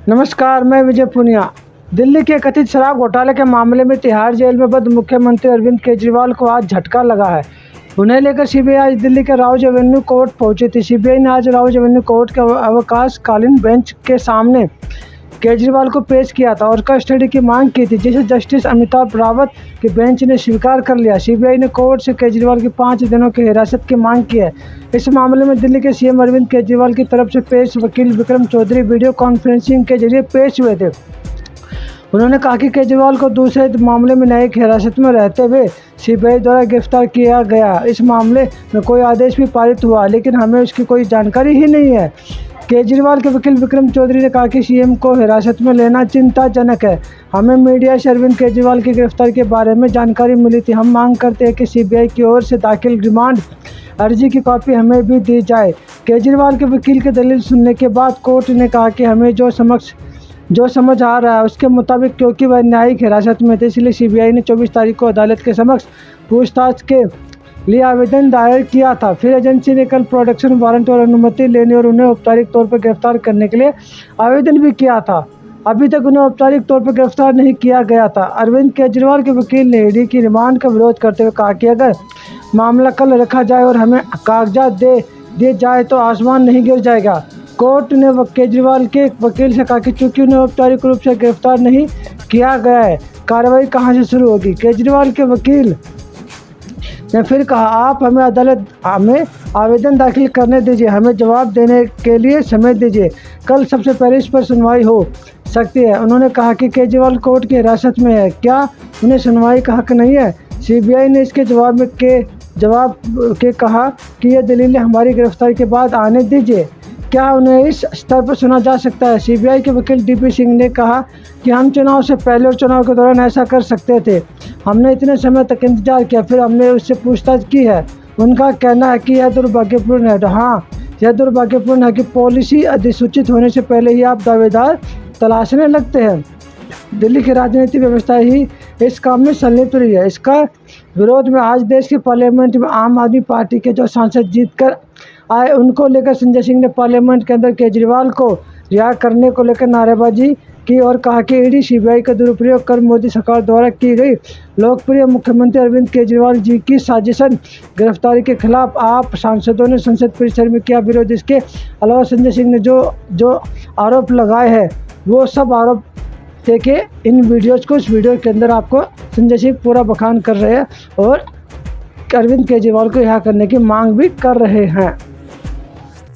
नमस्कार, मैं विजय पुनिया। दिल्ली के कथित शराब घोटाले के मामले में तिहाड़ जेल में बंद मुख्यमंत्री अरविंद केजरीवाल को आज झटका लगा है। उन्हें लेकर सीबीआई आज दिल्ली के राउज एवेन्यू कोर्ट पहुंची थी। सीबीआई ने आज राउज एवेन्यू कोर्ट के अवकाशकालीन बेंच के सामने केजरीवाल को पेश किया था और कस्टडी की मांग की थी, जिसे जस्टिस अमिताभ रावत के बेंच ने स्वीकार कर लिया। सीबीआई ने कोर्ट से केजरीवाल की 5 दिनों की हिरासत की मांग की है। इस मामले में दिल्ली के सीएम अरविंद केजरीवाल की तरफ से पेश वकील विक्रम चौधरी वीडियो कॉन्फ्रेंसिंग के जरिए पेश हुए थे। उन्होंने कहा कि केजरीवाल को दूसरे मामले में न्यायिक हिरासत में रहते हुए सीबीआई द्वारा गिरफ्तार किया गया। इस मामले में कोई आदेश भी पारित हुआ, लेकिन हमें उसकी कोई जानकारी ही नहीं है। केजरीवाल के वकील विक्रम चौधरी ने कहा कि सीएम को हिरासत में लेना चिंताजनक है। हमें मीडिया से अरविंद केजरीवाल की गिरफ्तारी के बारे में जानकारी मिली थी। हम मांग करते हैं कि सीबीआई की ओर से दाखिल रिमांड अर्जी की कॉपी हमें भी दी जाए। केजरीवाल के वकील की दलील सुनने के बाद कोर्ट ने कहा कि हमें जो समझ आ रहा है उसके मुताबिक, क्योंकि वह न्यायिक हिरासत में थे, इसलिए सीबीआई ने 24 तारीख को अदालत के समक्ष पूछताछ के लिए आवेदन दायर किया था। फिर एजेंसी ने कल प्रोडक्शन वारंट और अनुमति लेने और उन्हें औपचारिक तौर पर गिरफ्तार करने के लिए आवेदन भी किया था। अभी तक उन्हें औपचारिक तौर पर गिरफ्तार नहीं किया गया था। अरविंद केजरीवाल के वकील ने ईडी की रिमांड का विरोध करते हुए कहा कि अगर मामला कल रखा जाए और हमें कागजात दे दिए जाए तो आसमान नहीं गिर जाएगा। कोर्ट ने केजरीवाल के वकील से कहा कि चूंकि उन्हें औपचारिक रूप से गिरफ्तार नहीं किया गया है, कार्रवाई कहां से शुरू होगी। केजरीवाल के वकील ने फिर कहा, आप हमें आवेदन दाखिल करने दीजिए, हमें जवाब देने के लिए समय दीजिए। कल सबसे पहले इस पर सुनवाई हो सकती है। उन्होंने कहा कि केजरीवाल कोर्ट की हिरासत में है, क्या उन्हें सुनवाई का हक नहीं है। सीबीआई ने इसके जवाब के कहा कि ये दलीलें हमारी गिरफ्तारी के बाद आने दीजिए, क्या उन्हें इस स्तर पर सुना जा सकता है। सीबीआई के वकील डीपी सिंह ने कहा कि हम चुनाव से पहले और चुनाव के दौरान ऐसा कर सकते थे। हमने इतने समय तक इंतजार किया, फिर हमने उससे पूछताछ की है। उनका कहना है कि यह दुर्भाग्यपूर्ण है। हाँ, यह दुर्भाग्यपूर्ण है कि पॉलिसी अधिसूचित होने से पहले ही आप दावेदार तलाशने लगते हैं। दिल्ली की राजनीतिक व्यवस्था ही इस काम में संलिप्त रही है। इसका विरोध में आज देश के पार्लियामेंट में आम आदमी पार्टी के जो सांसद जीतकर आए, उनको लेकर संजय सिंह ने पार्लियामेंट के अंदर केजरीवाल को रिहा करने को लेकर नारेबाजी की और कहा कि ईडी सीबीआई का दुरुपयोग कर मोदी सरकार द्वारा की गई लोकप्रिय मुख्यमंत्री अरविंद केजरीवाल जी की साजिशन गिरफ्तारी के खिलाफ आप सांसदों ने संसद परिसर में किया विरोध। इसके अलावा संजय सिंह ने जो आरोप लगाए हैं वो सब आरोप देखे इन वीडियोज़ को। इस वीडियो के अंदर आपको संजय सिंह पूरा बखान कर रहे हैं और अरविंद केजरीवाल को रिहा करने की मांग भी कर रहे हैं।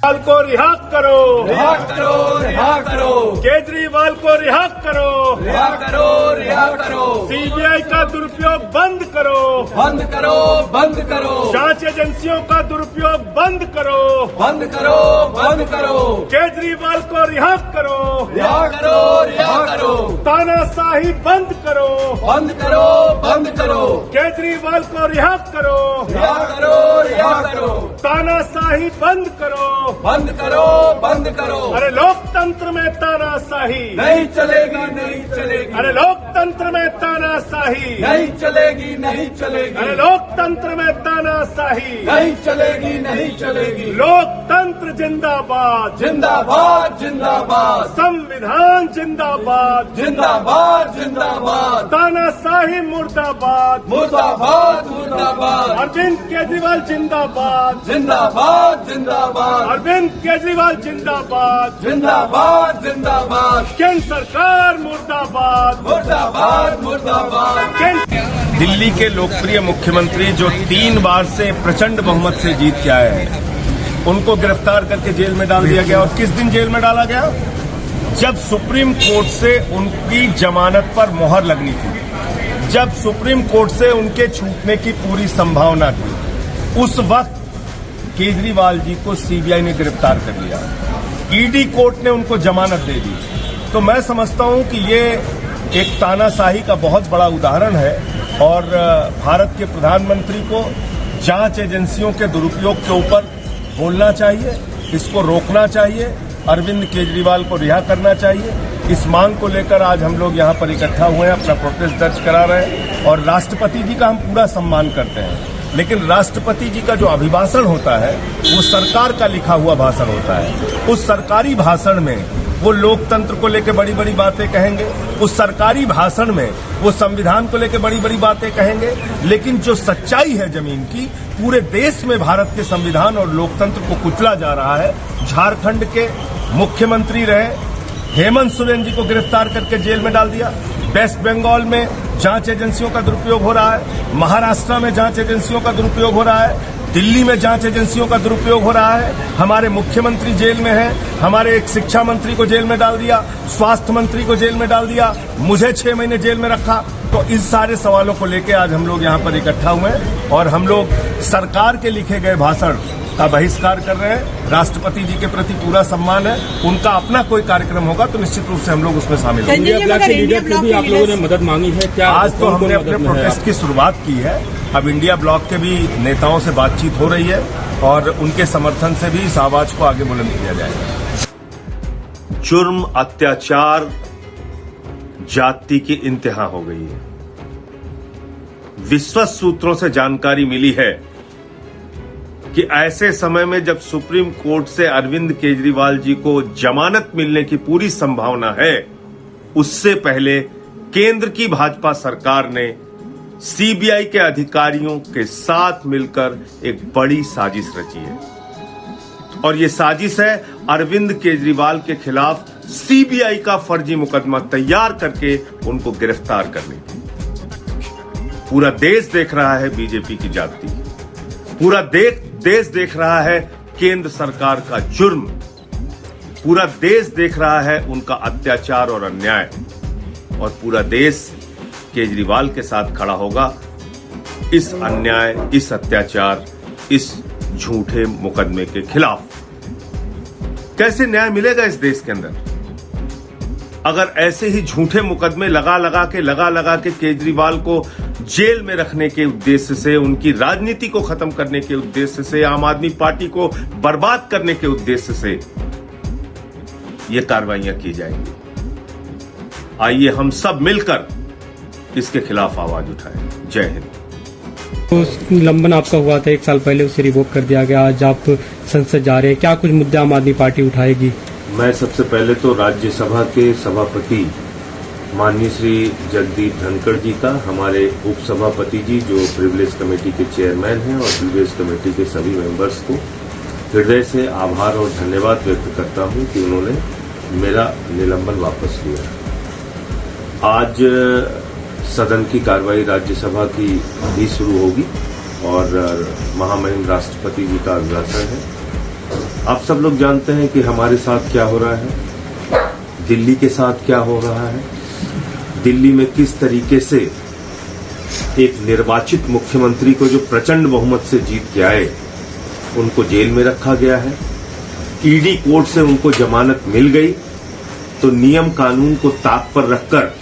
केजरीवाल को रिहा करो, रिहा करो, रिहा करो। केजरीवाल को रिहा करो, रिहा करो, रिहा करो। सीबीआई का दुरुपयोग बंद करो, बंद करो, बंद करो। जांच एजेंसियों का दुरुपयोग बंद करो, बंद करो, बंद करो। केजरीवाल को रिहा करो, रिहा करो, रिहा करो। तानाशाही बंद करो, बंद करो, बंद करो। केजरीवाल को रिहा करो, रिहा करो, रिहा करो। तानाशाही बंद करो, बंद करो, बंद करो। अरे लोकतंत्र में तानाशाही नहीं चलेगी, नहीं चलेगी। अरे लोकतंत्र में तानाशाही नहीं चलेगी, नहीं चलेगी। अरे लोकतंत्र में तानाशाही नहीं चलेगी, नहीं चलेगी। लोकतंत्र जिंदाबाद, जिंदाबाद, जिंदाबाद। संविधान जिंदाबाद, जिंदाबाद, जिंदाबाद। तानाशाही मुर्दाबाद, मुर्दाबाद, मुर्दाबाद। अरविंद केजरीवाल जिंदाबाद, जिंदाबाद, जिंदाबाद। अरविंद केजरीवाल जिंदाबाद, जिंदाबाद, जिंदाबाद। केंद्र सरकार मुर्दाबाद, मुर्दाबाद, मुर्दाबाद। दिल्ली के लोकप्रिय मुख्यमंत्री जो 3 बार से प्रचंड बहुमत से जीत के आए हैं, उनको गिरफ्तार करके जेल में डाल दिया गया। और किस दिन जेल में डाला गया? जब सुप्रीम कोर्ट से उनकी जमानत पर मोहर लगनी थी, जब सुप्रीम कोर्ट से उनके छूटने की पूरी संभावना थी, उस वक्त केजरीवाल जी को सीबीआई ने गिरफ्तार कर लिया। ईडी कोर्ट ने उनको जमानत दे दी। तो मैं समझता हूं कि ये एक तानाशाही का बहुत बड़ा उदाहरण है और भारत के प्रधानमंत्री को जांच एजेंसियों के दुरुपयोग के ऊपर बोलना चाहिए, इसको रोकना चाहिए, अरविंद केजरीवाल को रिहा करना चाहिए। इस मांग को लेकर आज हम लोग यहाँ पर इकट्ठा हुए हैं, अपना प्रोटेस्ट दर्ज करा रहे हैं और राष्ट्रपति जी का हम पूरा सम्मान करते हैं, लेकिन राष्ट्रपति जी का जो अभिभाषण होता है वो सरकार का लिखा हुआ भाषण होता है। उस सरकारी भाषण में वो लोकतंत्र को लेकर बड़ी बड़ी बातें कहेंगे, उस सरकारी भाषण में वो संविधान को लेकर बड़ी बड़ी बातें कहेंगे, लेकिन जो सच्चाई है जमीन की, पूरे देश में भारत के संविधान और लोकतंत्र को कुचला जा रहा है। झारखंड के मुख्यमंत्री रहे हेमंत सोरेन जी को गिरफ्तार करके जेल में डाल दिया। वेस्ट बंगाल में जांच एजेंसियों का दुरुपयोग हो रहा है, महाराष्ट्र में जांच एजेंसियों का दुरुपयोग हो रहा है, दिल्ली में जांच एजेंसियों का दुरुपयोग हो रहा है। हमारे मुख्यमंत्री जेल में हैं, हमारे एक शिक्षा मंत्री को जेल में डाल दिया, स्वास्थ्य मंत्री को जेल में डाल दिया, मुझे 6 महीने जेल में रखा। तो इस सारे सवालों को लेकर आज हम लोग यहाँ पर इकट्ठा हुए हैं और हम लोग सरकार के लिखे गए भाषण का बहिष्कार कर रहे हैं। राष्ट्रपति जी के प्रति पूरा सम्मान है, उनका अपना कोई कार्यक्रम होगा तो निश्चित रूप से हम लोग उसमें शामिल होंगे। इंडिया ब्लॉक के लीडर से भी आप लोगों ने मदद मांगी है क्या? आज तो हमने अपने प्रोटेस्ट की शुरुआत की है। अब इंडिया ब्लॉक के भी नेताओं से बातचीत हो रही है और उनके समर्थन से भी इस आवाज को आगे बुलंद किया जाएगा। जुर्म, अत्याचार, जाति की इंतहा हो गई है। विश्वस्त सूत्रों से जानकारी मिली है कि ऐसे समय में जब सुप्रीम कोर्ट से अरविंद केजरीवाल जी को जमानत मिलने की पूरी संभावना है, उससे पहले केंद्र की भाजपा सरकार ने सीबीआई के अधिकारियों के साथ मिलकर एक बड़ी साजिश रची है और ये साजिश है अरविंद केजरीवाल के खिलाफ सीबीआई का फर्जी मुकदमा तैयार करके उनको गिरफ्तार करने की। पूरा देश देख रहा है बीजेपी की जाति, पूरा देश देख रहा है केंद्र सरकार का जुर्म, पूरा देश देख रहा है उनका अत्याचार और अन्याय और पूरा देश केजरीवाल के साथ खड़ा होगा इस अन्याय, इस अत्याचार, इस झूठे मुकदमे के खिलाफ। कैसे न्याय मिलेगा इस देश के अंदर अगर ऐसे ही झूठे मुकदमे लगा लगा के केजरीवाल को जेल में रखने के उद्देश्य से, उनकी राजनीति को खत्म करने के उद्देश्य से, आम आदमी पार्टी को बर्बाद करने के उद्देश्य से ये कार्रवाइयां की जाएंगी। आइए हम सब मिलकर इसके खिलाफ आवाज उठाएं। जय हिंद। तो निलंबन आपका हुआ था 1 साल पहले, उसे रिवोक कर दिया गया, आज आप संसद जा रहे हैं, क्या कुछ मुद्दे आम आदमी पार्टी उठाएगी? मैं सबसे पहले तो राज्यसभा के सभापति माननीय श्री जगदीप धनखड़ जी का, हमारे उपसभापति जी जो प्रिविलेज कमेटी के चेयरमैन हैं और प्रिविलेज कमेटी के सभी मेंबर्स को हृदय से आभार और धन्यवाद व्यक्त करता हूं कि उन्होंने मेरा निलंबन वापस लिया। आज सदन की कार्रवाई राज्यसभा की भी शुरू होगी और महामहिम राष्ट्रपति जी का अभिभाषण है। आप सब लोग जानते हैं कि हमारे साथ क्या हो रहा है, दिल्ली के साथ क्या हो रहा है, दिल्ली में किस तरीके से एक निर्वाचित मुख्यमंत्री को जो प्रचंड बहुमत से जीत के आए उनको जेल में रखा गया है। ईडी कोर्ट से उनको जमानत मिल गई तो नियम कानून को ताक पर रखकर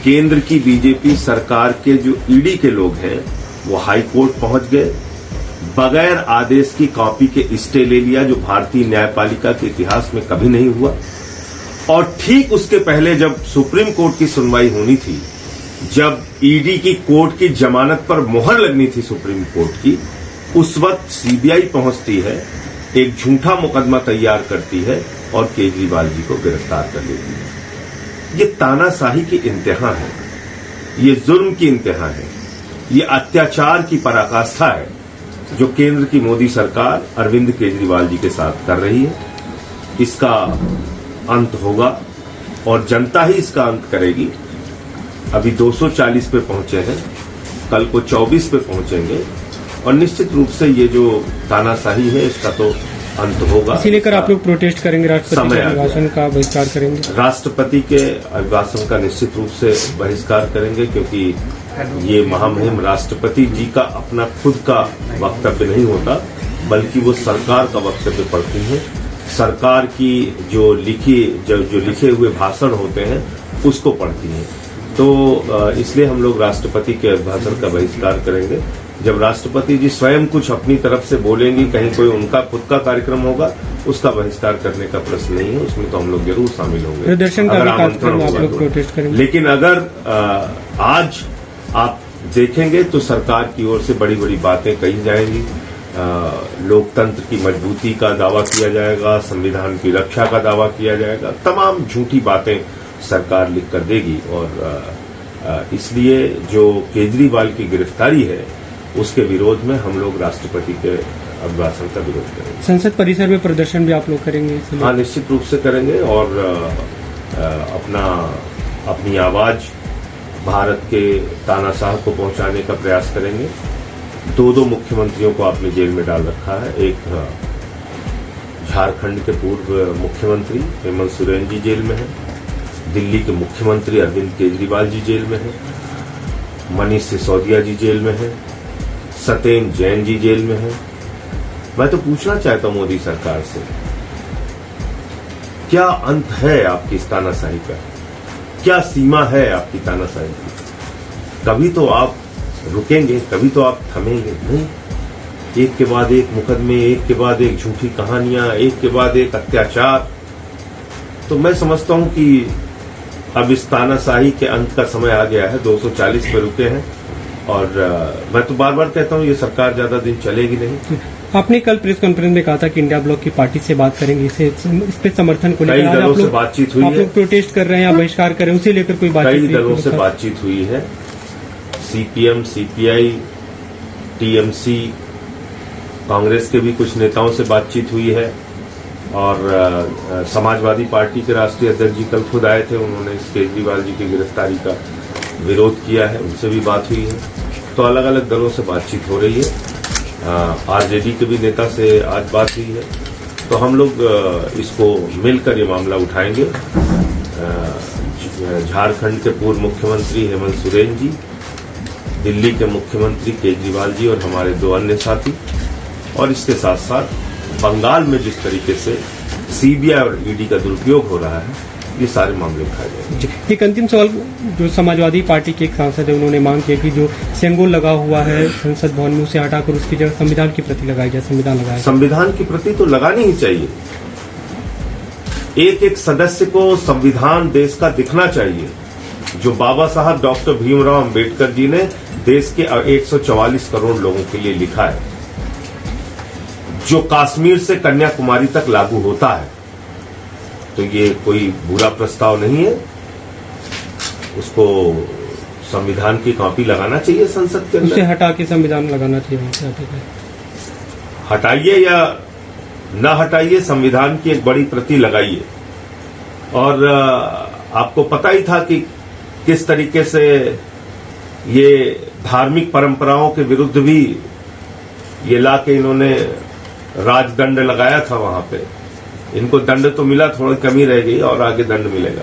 केंद्र की बीजेपी सरकार के जो ईडी के लोग हैं वो हाई कोर्ट पहुंच गए, बगैर आदेश की कॉपी के स्टे ले लिया जो भारतीय न्यायपालिका के इतिहास में कभी नहीं हुआ। और ठीक उसके पहले जब सुप्रीम कोर्ट की सुनवाई होनी थी, जब ईडी की कोर्ट की जमानत पर मुहर लगनी थी सुप्रीम कोर्ट की, उस वक्त सीबीआई पहुंचती है, एक झूठा मुकदमा तैयार करती है और केजरीवाल जी को गिरफ्तार कर लेती है। ये तानाशाही की इंतहा है, ये जुर्म की इंतहा है, ये अत्याचार की पराकाष्ठा है जो केंद्र की मोदी सरकार अरविंद केजरीवाल जी के साथ कर रही है। इसका अंत होगा और जनता ही इसका अंत करेगी। अभी 240 पे पहुंचे हैं, कल को 24 पे पहुंचेंगे और निश्चित रूप से ये जो तानाशाही है इसका तो अंत होगा। इसी लेकर आप लोग प्रोटेस्ट करेंगे, राष्ट्रपति के अभिभाषण का बहिष्कार करेंगे? राष्ट्रपति के अभिभाषण का निश्चित रूप से बहिष्कार करेंगे क्योंकि ये महामहिम राष्ट्रपति जी का अपना खुद का वक्तव्य नहीं होता बल्कि वो सरकार का वक्तव्य पढ़ती है। सरकार की जो लिखे हुए भाषण होते हैं उसको पढ़ती है। तो इसलिए हम लोग राष्ट्रपति के अभिभाषण का बहिष्कार करेंगे। जब राष्ट्रपति जी स्वयं कुछ अपनी तरफ से बोलेंगी, कहीं कोई उनका खुद का कार्यक्रम होगा, उसका बहिष्कार करने का प्रश्न नहीं है, उसमें तो हम लोग जरूर शामिल होंगे। प्रदर्शन का भी कार्यक्रम आप लोग प्रोटेस्ट करेंगे? लेकिन अगर आज आप देखेंगे तो सरकार की ओर से बड़ी बड़ी बातें कही जाएंगी, लोकतंत्र की मजबूती का दावा किया जाएगा, संविधान की रक्षा का दावा किया जाएगा। तमाम झूठी बातें सरकार लिख कर देगी और इसलिए जो केजरीवाल की गिरफ्तारी है उसके विरोध में हम लोग राष्ट्रपति के अभिभाषण का विरोध करेंगे। संसद परिसर में प्रदर्शन भी आप लोग करेंगे? हाँ, निश्चित रूप से करेंगे और अपनी आवाज भारत के तानाशाह को पहुंचाने का प्रयास करेंगे। दो मुख्यमंत्रियों को आपने जेल में डाल रखा है। एक झारखंड के पूर्व मुख्यमंत्री हेमंत सोरेन जी जेल में है, दिल्ली के मुख्यमंत्री अरविंद केजरीवाल जी जेल में है, मनीष सिसोदिया जी जेल में है, सत्येंद्र जैन जी जेल में है। मैं तो पूछना चाहता हूं मोदी सरकार से, क्या अंत है आपकी इस तानाशाही का? क्या सीमा है आपकी तानाशाही की? कभी तो आप रुकेंगे, कभी तो आप थमेंगे नहीं। एक के बाद एक मुकदमे, एक के बाद एक झूठी कहानियां, एक के बाद एक अत्याचार। तो मैं समझता हूं कि अब इस तानाशाही के अंत का समय आ गया है। 240 पे रुके हैं और मैं तो बार बार कहता हूं ये सरकार ज्यादा दिन चलेगी नहीं। आपने कल प्रेस कॉन्फ्रेंस में कहा था कि इंडिया ब्लॉक की पार्टी से बात करेंगे, इस पे समर्थन को लेकर कई दलों से बातचीत हुई है। आप लोग प्रोटेस्ट कर रहे हैं या बहिष्कार कर रहे हैं, उसे लेकर कोई बातचीत? कई दलों से बातचीत हुई है। सीपीएम, सीपीआई, टीएमसी, कांग्रेस के भी कुछ नेताओं से बातचीत हुई है और समाजवादी पार्टी के राष्ट्रीय अध्यक्ष जी कल खुद आए थे। उन्होंने इस केजरीवाल जी की गिरफ्तारी का विरोध किया है, उनसे भी बात हुई है। तो अलग अलग दलों से बातचीत हो रही है। आरजेडी के भी नेता से आज बात हुई है। तो हम लोग इसको मिलकर ये मामला उठाएंगे। झारखंड के पूर्व मुख्यमंत्री हेमंत सोरेन जी, दिल्ली के मुख्यमंत्री केजरीवाल जी और हमारे 2 अन्य साथी, और इसके साथ साथ बंगाल में जिस तरीके से सीबीआई और ईडी का दुरुपयोग हो रहा है, ये सारे मामले उठाए जाएंगे। एक अंतिम सवाल, जो समाजवादी पार्टी के एक सांसद है, उन्होंने मांग की कि जो सेंगोल लगा हुआ है संसद भवन में, उसे हटाकर उसकी जगह संविधान की प्रति लगाई जाए। संविधान की प्रति तो लगानी ही चाहिए। एक एक सदस्य को संविधान देश का दिखना चाहिए, जो बाबा साहब डॉक्टर भीमराव अंबेडकर जी ने देश के 144 करोड़ लोगों के लिए लिखा है, जो कश्मीर से कन्याकुमारी तक लागू होता है। तो ये कोई बुरा प्रस्ताव नहीं है। उसको संविधान की कॉपी लगाना चाहिए संसद के अंदर। उसे हटा के संविधान लगाना चाहिए। हटाइए या न हटाइए, संविधान की एक बड़ी प्रति लगाइए। और आपको पता ही था कि किस तरीके से ये धार्मिक परंपराओं के विरुद्ध भी ये लाके इन्होंने राजदंड लगाया था वहां पे। इनको दंड तो मिला, थोड़ी कमी रह गई और आगे दंड मिलेगा।